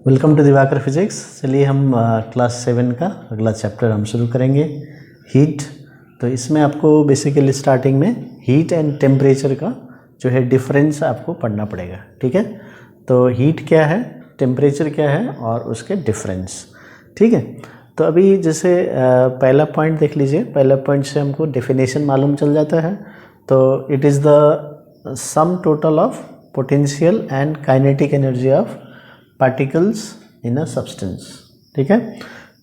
Welcome to Diwakar physics. चलिए हम class 7 का अगला चैप्टर हम शुरू करेंगे, हीट। तो इसमें आपको बेसिकली स्टार्टिंग में हीट एंड टेम्परेचर का जो है डिफरेंस आपको पढ़ना पड़ेगा, ठीक है। तो हीट क्या है, टेम्परेचर क्या है और उसके डिफरेंस, ठीक है। तो अभी जैसे पहला पॉइंट देख लीजिए, पहला पॉइंट से हमको डेफिनेशन मालूम चल जाता है। तो it is the sum total of potential and kinetic energy of particles in a substance, ठीक है।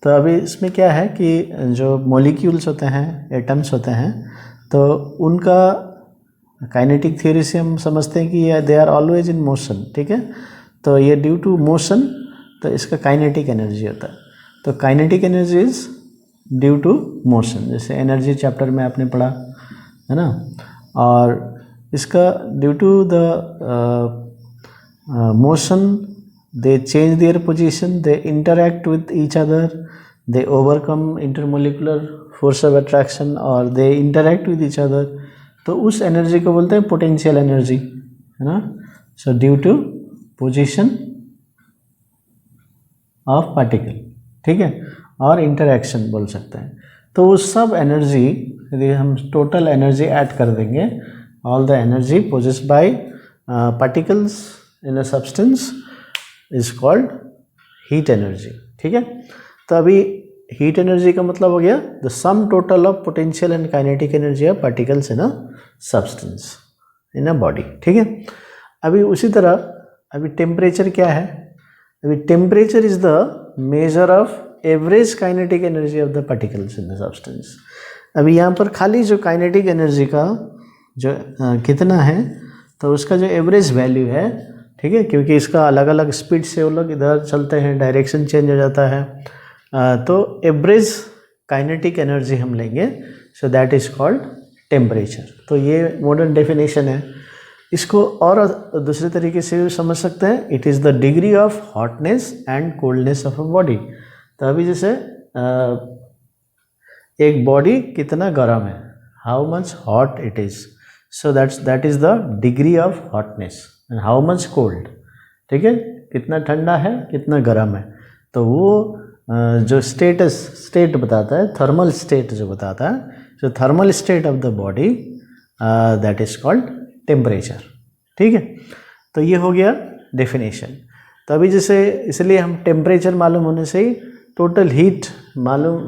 तो अभी इसमें क्या है कि जो मॉलिक्यूल्स होते हैं, एटम्स होते हैं, तो उनका काइनेटिक थ्योरी से हम समझते हैं कि they are always in motion, ठीक है। तो ये ड्यू टू मोशन, तो इसका काइनेटिक एनर्जी होता है। तो kinetic energy is due to motion, जैसे एनर्जी चैप्टर में आपने पढ़ा है ना। और इसका due to the motion they change their position, they interact with each other, they overcome intermolecular force of attraction or they interact with each other। तो उस एनर्जी को बोलते हैं पोटेंशियल एनर्जी, है ना। So due to position of particle, ठीक है, और इंटरेक्शन बोल सकते हैं। तो वो सब एनर्जी यदि हम टोटल एनर्जी ऐड कर देंगे, all the energy possessed by particles in a substance is called heat energy, ठीक है। तो अभी हीट एनर्जी का मतलब हो गया the sum total of potential and kinetic energy of particles in a substance in a body, ठीक है। अभी उसी तरह अभी टेम्परेचर क्या है, अभी temperature is the measure of average kinetic energy of the particles in the substance. अभी यहाँ पर खाली जो काइनेटिक एनर्जी का जो कितना है, तो उसका जो एवरेज वैल्यू है, ठीक है, क्योंकि इसका अलग अलग स्पीड से वो लोग इधर चलते हैं, डायरेक्शन चेंज हो जाता है। तो एवरेज काइनेटिक एनर्जी हम लेंगे, so that is called temperature. तो ये मॉडर्न डेफिनेशन है। इसको और दूसरे तरीके से भी समझ सकते हैं, it is the degree of hotness and coldness of a body. तो अभी जैसे एक बॉडी कितना गर्म है, how much hot it is, so that is the degree of hotness and how much cold, ठीक है, कितना ठंडा है कितना गर्म है। तो वो जो स्टेट बताता है, थर्मल स्टेट जो बताता है, जो thermal state of the body, that is called temperature, ठीक है। तो ये हो गया डेफिनेशन। तो अभी जैसे इसलिए हम टेम्परेचर मालूम होने से ही टोटल हीट मालूम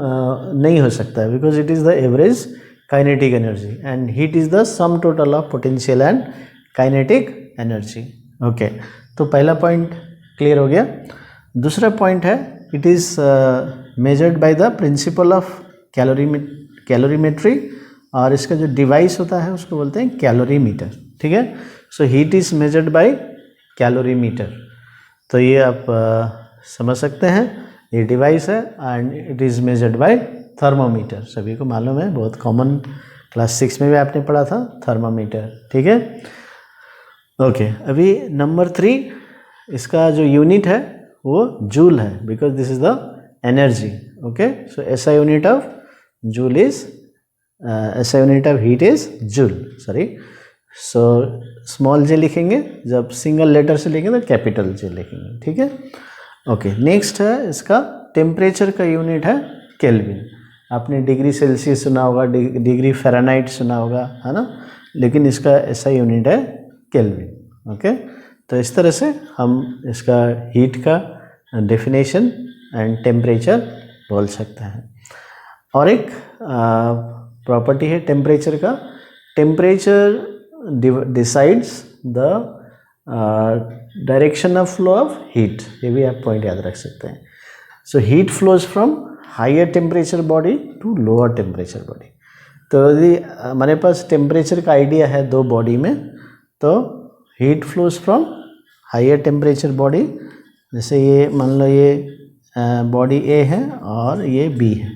नहीं हो सकता है, because it is the average kinetic energy and heat is the sum total of potential and kinetic energy, okay. तो पहला पॉइंट क्लियर हो गया। दूसरा पॉइंट है, it is measured by the principle of calorimetry, और इसका जो डिवाइस होता है उसको बोलते हैं कैलोरीमीटर, ठीक है। So heat is measured by calorimeter. तो ये आप समझ सकते हैं, ये डिवाइस है and it is measured by thermometer. सभी को मालूम है, बहुत कॉमन, क्लास 6 में भी आपने पढ़ा था थर्मोमीटर, ठीक है, ओके। अभी नंबर 3, इसका जो यूनिट है वो जूल है, because this is the energy, okay. So SI unit of joule is SI unit of heat is joule, sorry. So small जे लिखेंगे, जब सिंगल लेटर से लिखेंगे तो कैपिटल जे लिखेंगे, ठीक है, ओके। नेक्स्ट है इसका टेम्परेचर का यूनिट है केल्विन। आपने डिग्री सेल्सियस सुना होगा, डिग्री फ़ारेनहाइट सुना होगा, है ना, लेकिन इसका एसआई यूनिट है केल्विन, ओके। तो इस तरह से हम इसका हीट का डेफिनेशन एंड टेम्परेचर बोल सकते हैं। और एक प्रॉपर्टी है टेम्परेचर का, temperature decides the direction of flow of heat. ये भी आप पॉइंट याद रख सकते हैं। So heat flows from higher temperature body to lower temperature body. तो यदि हमारे पास टेम्परेचर का आइडिया है दो बॉडी में, तो heat flows from higher temperature body, जैसे ये मान लो ये बॉडी ए है और ये बी है,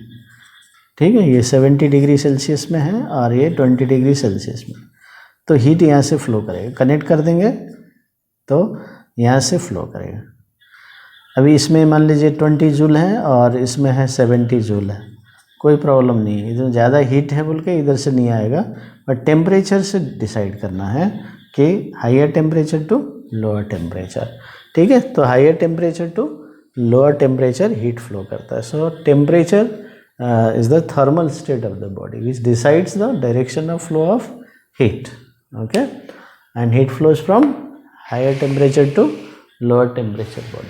ठीक है, ये 70 डिग्री सेल्सियस में है और ये 20 डिग्री सेल्सियस में। तो हीट यहाँ से फ्लो करेगा, कनेक्ट कर देंगे तो यहाँ से फ्लो करेगा। अभी इसमें मान लीजिए 20 जूल है और इसमें है 70 जूल है, कोई प्रॉब्लम नहीं है, इधर ज़्यादा हीट है बोल के इधर से नहीं आएगा, बट टेम्परेचर से डिसाइड करना है कि higher temperature to lower temperature, ठीक है। तो higher temperature to lower temperature heat flow करता है. So temperature is the thermal state of the body which decides the direction of flow of heat. Okay, and heat flows from higher temperature to lower temperature body.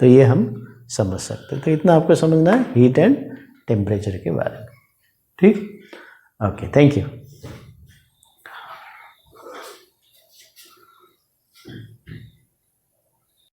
तो ये हम समझ सकते हैं. तो इतना आपको समझना है हीट एंड टेम्परेचर के बारे में. ठीक, ओके, थैंक यू.